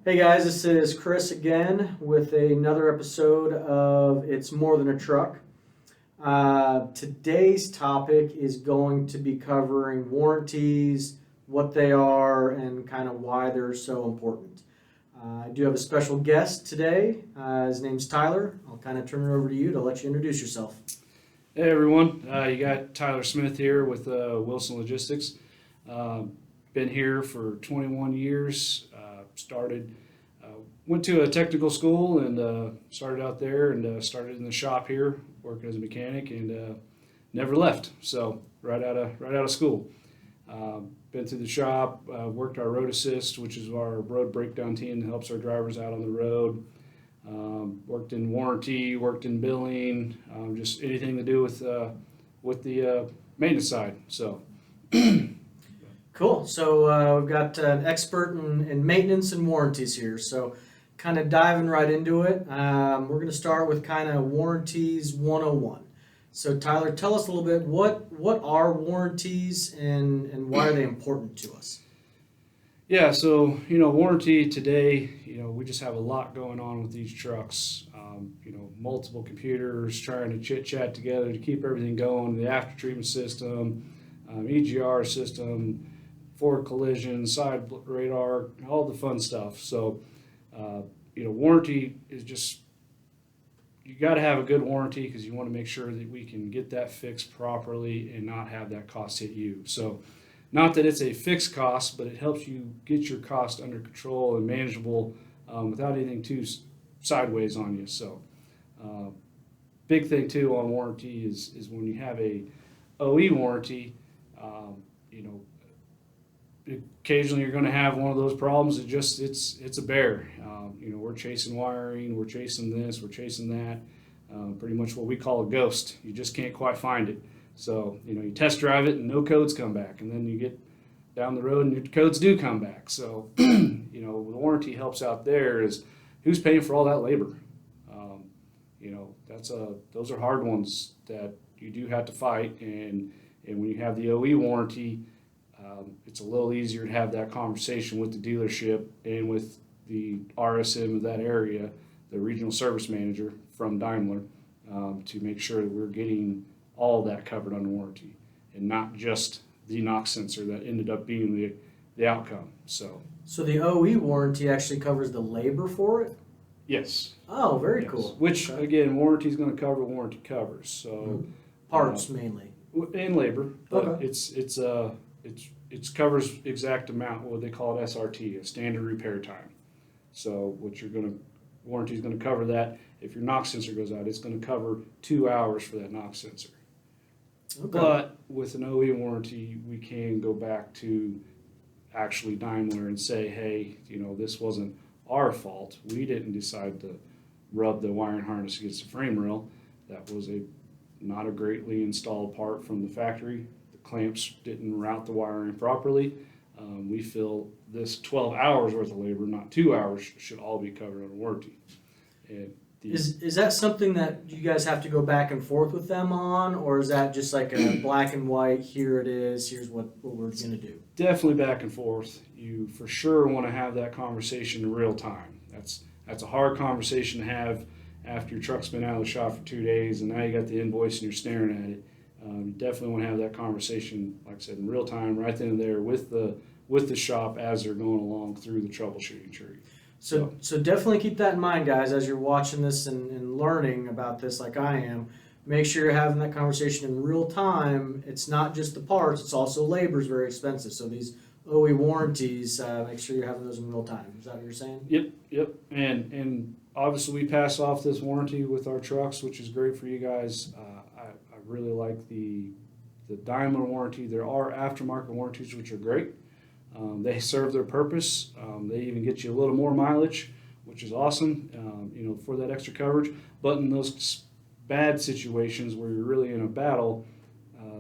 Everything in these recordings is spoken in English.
Hey guys, this is Chris again with another episode of It's More Than a Truck. Today's topic is going to be covering warranties, what they are, and kind of why they're so important. I do have a special guest today. His name's Tyler. I'll kind of turn it over to you to let you introduce yourself. Hey everyone, you got Tyler Smith here with Wilson Logistics. Uh, Been here for 21 years. Went to a technical school and started out there and started in the shop here working as a mechanic and never left. So right out of school, been through the shop, worked our road assist, which is our road breakdown team that helps our drivers out on the road. Worked in warranty, worked in billing, just anything to do with the maintenance side. So, Cool. So we've got an expert in maintenance and warranties here. So kind of diving right into it. We're going to start with kind of warranties 101. So Tyler, tell us a little bit what are warranties and why are they important to us? yeah, so warranty today. We just have a lot going on with these trucks. Multiple computers trying to chit chat together to keep everything going. The after treatment system, EGR system, forward collision, side radar, all the fun stuff. So, warranty is just, you got to have a good warranty because you want to make sure that we can get that fixed properly and not have that cost hit you. So, not that it's a fixed cost, but it helps you get your cost under control and manageable without anything too sideways on you. So, uh, big thing too on warranty is when you have a OE warranty, um, you know, occasionally you're going to have one of those problems. It's a bear. We're chasing wiring, we're chasing this, we're chasing that. Pretty much what we call a ghost. You just can't quite find it. So you test drive it and no codes come back, and then you get down the road and your codes do come back. So the warranty helps out there is who's paying for all that labor. Those are hard ones that you do have to fight, and when you have the OE warranty, it's a little easier to have that conversation with the dealership and with the RSM of that area, the regional service manager from Daimler, to make sure that we're getting all that covered under warranty and not just the NOx sensor that ended up being the outcome. So the OE warranty actually covers the labor for it? Yes. Oh, very Yes. cool. Which Okay. again, warranty is going to cover warranty covers. So Parts mainly. and labor, but Okay. it's covers exact amount what they call it SRT, a standard repair time. So warranty is going to cover that. If your NOx sensor goes out, it's going to cover 2 hours for that NOx sensor. Okay. But with an OE warranty, we can go back to actually Daimler and say, hey, this wasn't our fault. We didn't decide to rub the wiring harness against the frame rail. That was not a greatly installed part from the factory. The clamps didn't route the wiring properly. We feel this 12 hours worth of labor, not 2 hours, should all be covered under warranty. And Is that something that you guys have to go back and forth with them on, or is that just like a black and white? Here it is. Here's what we're gonna do. definitely back and forth. You for sure want to have that conversation in real time. That's a hard conversation to have after your truck's been out of the shop for 2 days and now you got the invoice and you're staring at it. You definitely want to have that conversation, like I said, in real time, right then and there with the shop as they're going along through the troubleshooting tree. So definitely keep that in mind, guys, as you're watching this and learning about this, like I am. Make sure you're having that conversation in real time. It's not just the parts; it's also labor is very expensive. So these OE warranties, make sure you're having those in real time. Is that what you're saying? Yep. And obviously we pass off this warranty with our trucks, which is great for you guys. I really like the Daimler warranty. There are aftermarket warranties which are great. They serve their purpose. They even get you a little more mileage, which is awesome. For that extra coverage. But in those bad situations where you're really in a battle,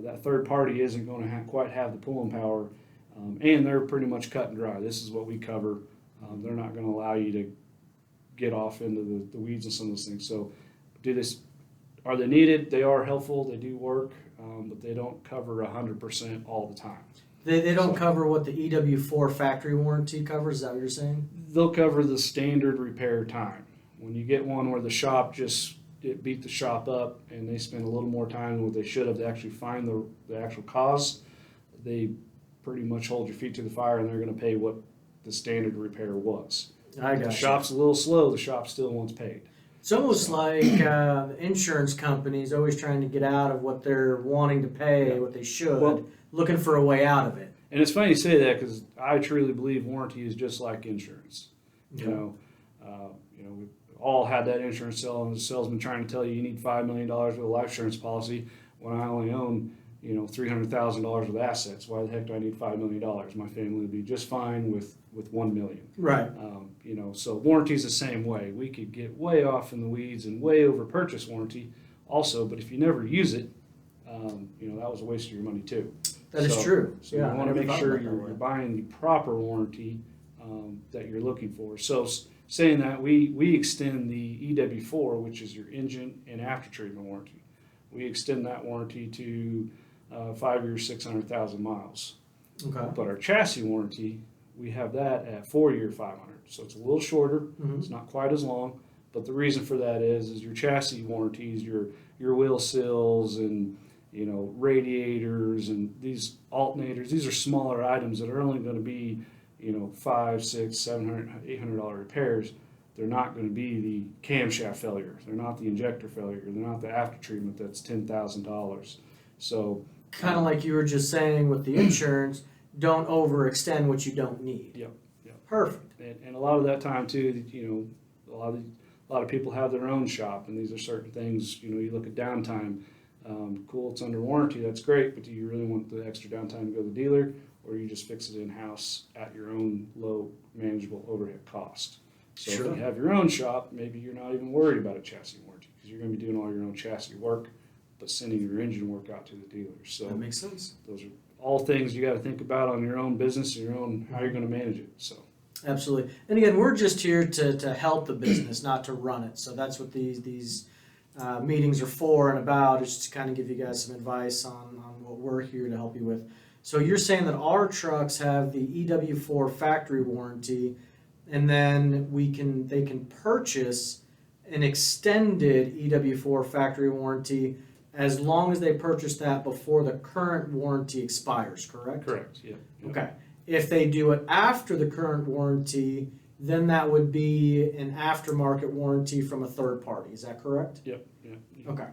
that third party isn't going to quite have the pulling power, and they're pretty much cut and dry. This is what we cover. They're not going to allow you to get off into the weeds and some of those things. So, are they needed? They are helpful. They do work, but they don't cover 100% all the time. They don't So- cover what the EW4 factory warranty covers. Is that what you're saying? they'll cover the standard repair time. When you get one where the shop it beat the shop up and they spend a little more time than what they should have to actually find the actual cause, they pretty much hold your feet to the fire and they're going to pay what the standard repair was. I If got the you. shop's a little slow, the shop still wants paid. It's almost like insurance companies always trying to get out of what they're wanting to pay, Yeah. what they should, Well, looking for a way out of it. and it's funny you say that because I truly believe warranty is just like insurance. Yeah. We all had that insurance salesman trying to tell you need $5 million with a life insurance policy when I only own $300,000 with assets. Why the heck do I need $5 million? My family would be just fine with $1 million. Right. So warranty's the same way. We could get way off in the weeds and way over purchase warranty also, but if you never use it, that was a waste of your money too. That is true. So Yeah, you I want to never make thought sure about that you're way. buying the proper warranty that you're looking for. So saying that, we extend the EW4, which is your engine and after treatment warranty. We extend that warranty to 5 years, 600,000 miles. Okay. But our chassis warranty, we have that at 4 year, 500. So it's a little shorter. Mhm. It's not quite as long. But the reason for that is your chassis warranties, your wheel sills and radiators and these alternators. These are smaller items that are only going to be $500, $600, $700, $800 repairs. They're not going to be the camshaft failure. They're not the injector failure. They're not the after treatment that's $10,000. So Kind of like you were just saying with the insurance, don't overextend what you don't need. Yep. Perfect. And a lot of that time too, a lot of people have their own shop, and these are certain things. You look at downtime. Cool, it's under warranty. That's great, but do you really want the extra downtime to go to the dealer, or you just fix it in house at your own low manageable overhead cost? So Sure. if you have your own shop, maybe you're not even worried about a chassis warranty because you're going to be doing all your own chassis work, but sending your engine work out to the dealer. So That makes sense. those are all things you got to think about on your own business and your own how you're going to manage it. So. Absolutely. And again, we're just here to help the business, not to run it. So that's what these meetings are for and about, is to kind of give you guys some advice on what we're here to help you with. So you're saying that our trucks have the EW4 factory warranty, and then they can purchase an extended EW4 factory warranty as long as they purchase that before the current warranty expires, correct? Correct, yeah. Okay. If they do it after the current warranty, then that would be an aftermarket warranty from a third party. Is that correct? Yep. Okay.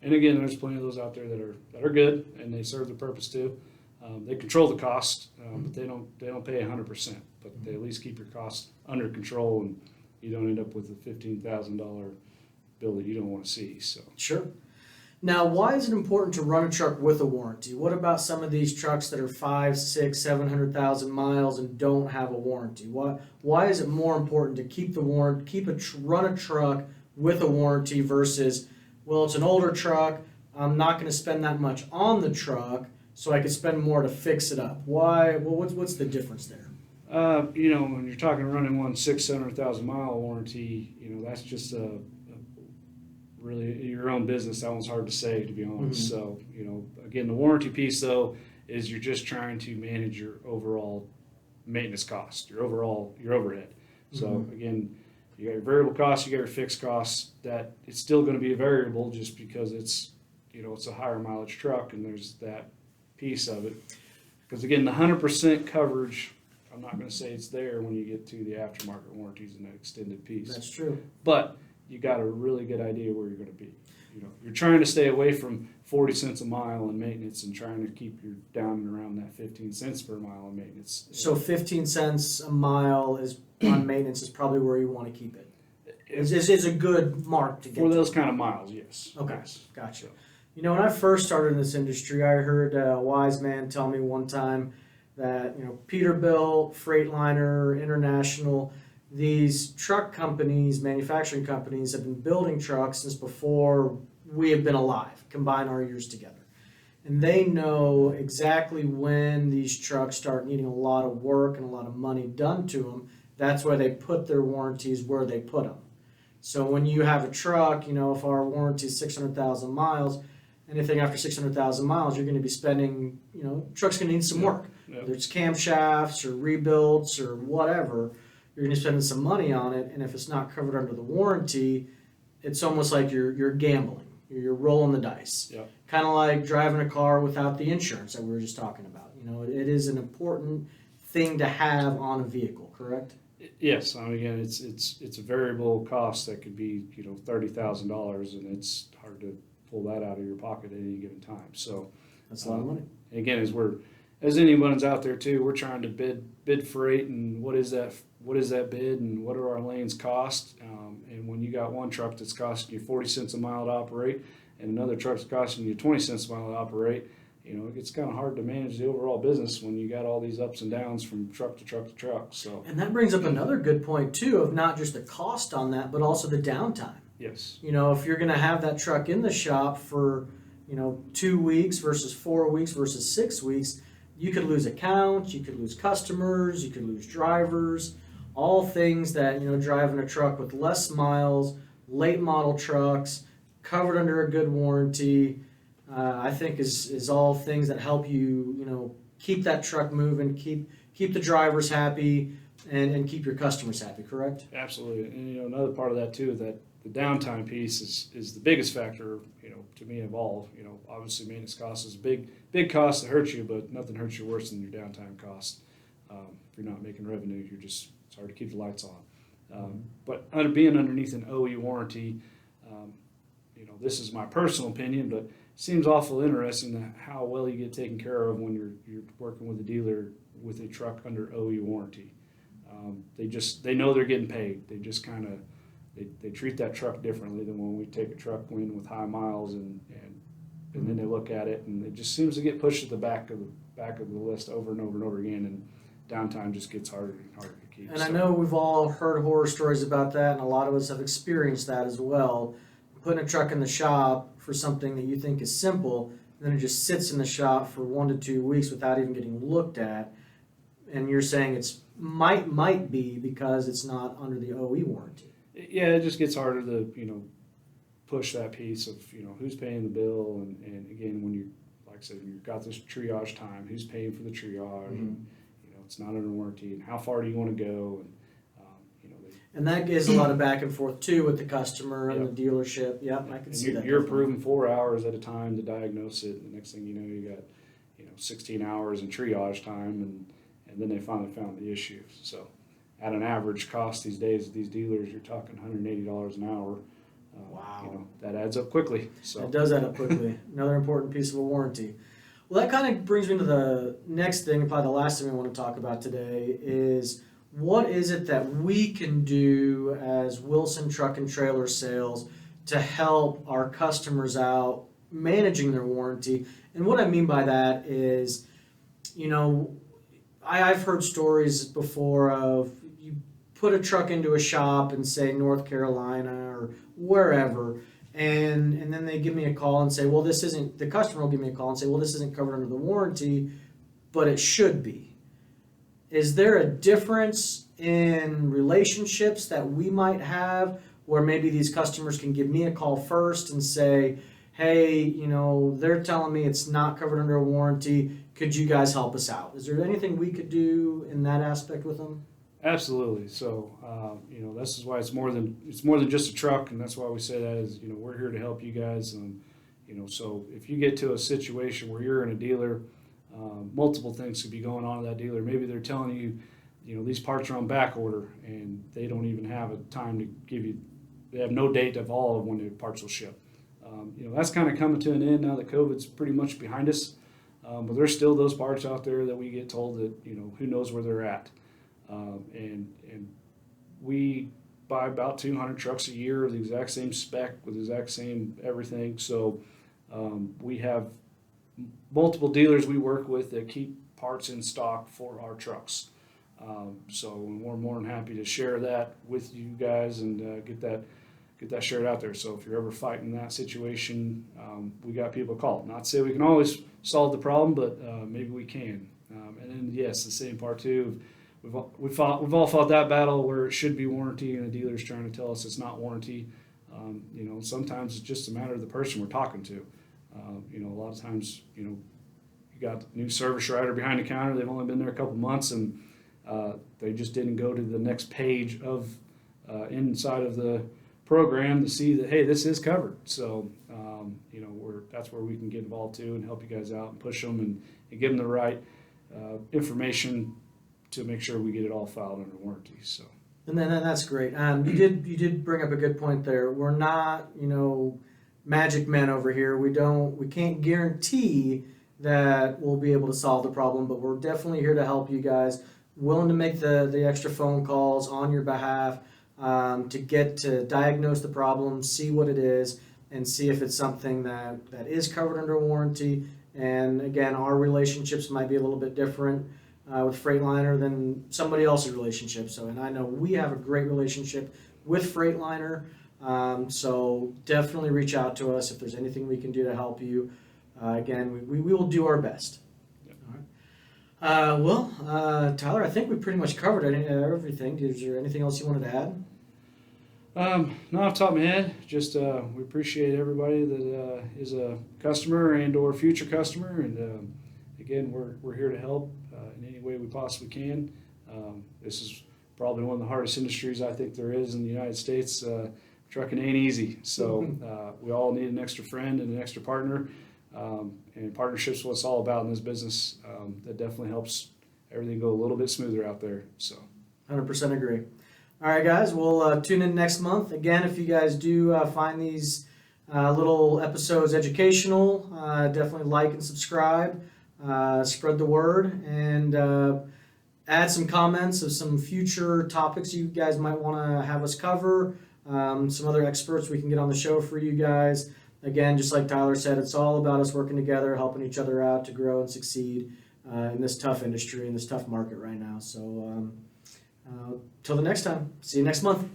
And again, there's plenty of those out there that are good and they serve the purpose too. They control the cost, but they don't pay 100%. But they at least keep your costs under control, and you don't end up with a $15,000 bill that you don't want to see. So Sure. Now, why is it important to run a truck with a warranty? What about some of these trucks that are 5, 6, 700,000 miles and don't have a warranty? Why is it more important to keep run a truck with a warranty versus, well, it's an older truck, I'm not going to spend that much on the truck, so I could spend more to fix it up? Why? Well, what's the difference there? when you're talking running one 600,000 mile warranty, that's just really your own business. That one's hard to say, to be honest. Mm-hmm. So, again, the warranty piece though is you're just trying to manage your overall maintenance cost, your overhead. So Mm-hmm. again, you got your variable costs, you got your fixed costs. That it's still going to be a variable just because it's a higher mileage truck, and there's that piece of it. Because again, the 100% coverage, I'm not going to say it's there when you get to the aftermarket warranties and that extended piece. That's true. But you got a really good idea where you're going to be. You're trying to stay away from 40 cents a mile in maintenance and trying to keep you down and around that 15 cents per mile in maintenance. So 15 cents a mile on maintenance is probably where you want to keep it. Is a good mark to get For to. those kind of miles, yes. Okay, Yes. gotcha. So, When I first started in this industry, I heard a wise man tell me one time that, Peterbilt, Freightliner, International, these truck companies, manufacturing companies, have been building trucks since before we have been alive, combine our years together. And they know exactly when these trucks start needing a lot of work and a lot of money done to them. That's why they put their warranties where they put them. So when you have a truck, if our warranty is 600,000 miles, anything after 600,000 miles, you're going to be spending, truck's going to need some work. yeah. Whether it's camshafts or rebuilds or whatever, you're going to spend some money on it, and if it's not covered under the warranty, it's almost like you're gambling. You're rolling the dice. Yep. Kind of like driving a car without the insurance that we were just talking about. It is an important thing to have on a vehicle, correct? Yes, I mean, again, it's a variable cost that could be $30,000, and it's hard to pull that out of your pocket at any given time. So That's a lot of money. again, as anyone's out there too, we're trying to bid freight, and what is that bid, and what do our lanes cost? And when you got one truck that's costing you 40 cents a mile to operate, and another truck's costing you 20 cents a mile to operate, it gets kind of hard to manage the overall business when you got all these ups and downs from truck to truck to truck. So, And that brings up another good point too, of not just the cost on that, but also the downtime. yes, If you're going to have that truck in the shop for 2 weeks versus 4 weeks versus 6 weeks, you could lose accounts, you could lose customers, you could lose drivers, all things that driving a truck with less miles, late model trucks, covered under a good warranty, I think is all things that help you keep that truck moving, keep the drivers happy, and keep your customers happy. Correct? absolutely. And another part of that too, that the downtime piece is the biggest factor, to me of all. Obviously maintenance cost is a big cost that hurts you, but nothing hurts you worse than your downtime cost. If you're not making revenue, it's hard to keep the lights on. But being underneath an OE warranty, this is my personal opinion, but it seems awful interesting how well you get taken care of when you're working with a dealer with a truck under OE warranty. They know they're getting paid. They just kind of they treat that truck differently than when we take a truck in with high miles and then they look at it and it just seems to get pushed at the back of the list over and over and over again, and downtime just gets harder and harder to keep. And I know we've all heard horror stories about that, and a lot of us have experienced that as well. Putting a truck in the shop for something that you think is simple, and then it just sits in the shop for 1 to 2 weeks without even getting looked at. And you're saying it's might be because it's not under the OE warranty. Yeah, it just gets harder to push that piece of who's paying the bill, and again when you like I said, you've got this triage time, who's paying for the triage, and it's not under warranty, and how far do you want to go, and And that gives a lot of back and forth too with the customer and the dealership. Yep, I can see that. You're approving 4 hours at a time to diagnose it, and the next thing you know, you got 16 hours in triage time, and then they finally found the issue. So, at an average cost these days at these dealers, you're talking $180 an hour. Wow, that adds up quickly. So it does add up quickly. Another important piece of a warranty. Well, that kind of brings me to the next thing, probably the last thing we want to talk about today is, what is it that we can do as Wilson Truck and Trailer Sales to help our customers out managing their warranty? And what I mean by that is, I've heard stories before of you put a truck into a shop in, say, North Carolina or wherever, and then they give me a call and say, well, the customer will give me a call and say, well, this isn't covered under the warranty, but it should be. Is there a difference in relationships that we might have where maybe these customers can give me a call first and say, hey, they're telling me it's not covered under a warranty. Could you guys help us out? Is there anything we could do in that aspect with them? Absolutely. So, this is why it's more than just a truck, and that's why we say that is, we're here to help you guys. So if you get to a situation where you're in a dealer, multiple things could be going on at that dealer. Maybe they're telling you, these parts are on back order, and they don't even have a time to give you. They have no date of all of when the parts will ship. That's kind of coming to an end now that COVID's pretty much behind us. But there's still those parts out there that we get told that who knows where they're at. And we buy about 200 trucks a year of the exact same spec with the exact same everything. So we have multiple dealers we work with that keep parts in stock for our trucks. So we're more than happy to share that with you guys and get that shared out there. So if you're ever fighting that situation, we got people to call. Not to say we can always solve the problem, but maybe we can. And then yes, the same part too. We've all fought that battle where it should be warranty and the dealer's trying to tell us it's not warranty. Sometimes it's just a matter of the person we're talking to. A lot of times, you got a new service writer behind the counter. They've only been there a couple months, and They just didn't go to the next page of inside of the program to see that, hey, this is covered. So, that's where we can get involved too and help you guys out and push them and give them the right information to make sure we get it all filed under warranty. So. And then that's great. You did bring up a good point there. We're not, magic men over here. We can't guarantee that we'll be able to solve the problem, but we're definitely here to help you guys. Willing to make the extra phone calls on your behalf to diagnose the problem, see what it is, and see if it's something that is covered under warranty. And again, our relationships might be a little bit different with Freightliner than somebody else's relationship. So, and I know we have a great relationship with Freightliner. So definitely reach out to us if there's anything we can do to help you. Again, we will do our best. Yep. All right. Tyler, I think we pretty much covered everything. Is there anything else you wanted to add? Not off the top of my head, just we appreciate everybody that is a customer and or future customer, and again, we're here to help in any way we possibly can. This is probably one of the hardest industries I think there is in the United States. Trucking ain't easy, so we all need an extra friend and an extra partner, and partnership's what it's all about in this business. That definitely helps everything go a little bit smoother out there. So, 100% agree. All right, guys, we'll tune in next month. Again, if you guys do find these little episodes educational, definitely like and subscribe, spread the word, and add some comments of some future topics you guys might want to have us cover, some other experts we can get on the show for you guys. Again, just like Tyler said, it's all about us working together, helping each other out to grow and succeed in this tough industry, in this tough market right now. So, till the next time, see you next month.